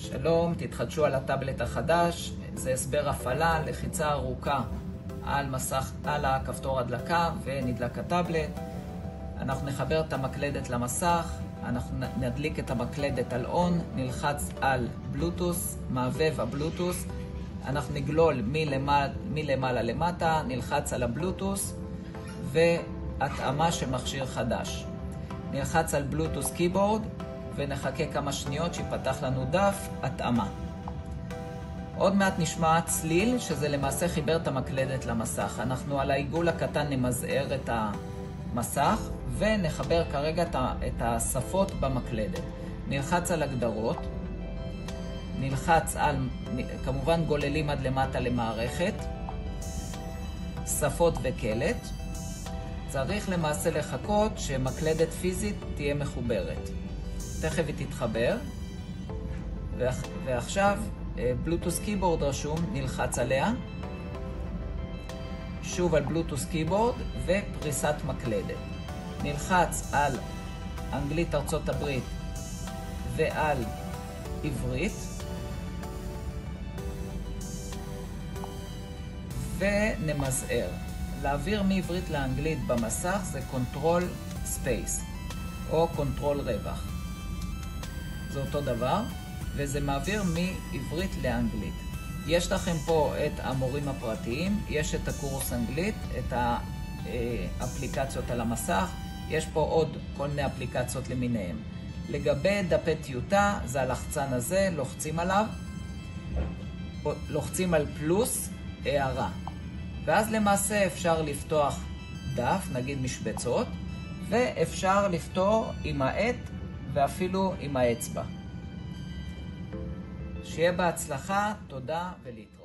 שלום, תתחדשו על הטאבלט החדש. זה הסבר הפעלה, לחיצה ארוכה על הכפתור הדלקה ונדלק הטאבלט. אנחנו נחבר את המקלדת למסך, אנחנו נדליק את המקלדת על און, נלחץ על בלוטוס, מעבב הבלוטוס, אנחנו נגלול מלמעלה למטה, נלחץ על הבלוטוס והתאמה של מכשיר חדש. נלחץ על בלוטוס קיבורד ונחכה כמה שניות שיפתח לנו דף התאמה. עוד מעט נשמע צליל, שזה למעשה חיבר את המקלדת למסך. אנחנו על העיגול הקטן נמזער את המסך ונחבר כרגע את השפות במקלדת. נלחץ על הגדרות, נלחץ על, כמובן גוללים עד למטה למערכת, שפות וקלט. צריך למעשה לחכות שמקלדת פיזית תהיה מחוברת. תכף היא תתחבר, ועכשיו בלוטוס קיבורד רשום, נלחץ עליה, שוב על בלוטוס קיבורד ופריסת מקלדת. נלחץ על אנגלית ארצות הברית ועל עברית, ונמזער. להעביר מעברית לאנגלית במסך זה קונטרול ספייס או קונטרול רווח. זה אותו דבר, וזה מעביר מעברית לאנגלית. יש לכם פה את המורים הפרטיים, יש את הקורס אנגלית, את האפליקציות על המסך, יש פה עוד כל מיני אפליקציות למיניהם. לגבי דפי טיוטה, זה הלחצן הזה, לוחצים עליו, לוחצים על פלוס, הערה. ואז למעשה אפשר לפתוח דף, נגיד משבצות, ואפשר לפתור עם העט ואפילו עם האצבע. שיהיה בהצלחה, תודה ולהתראות.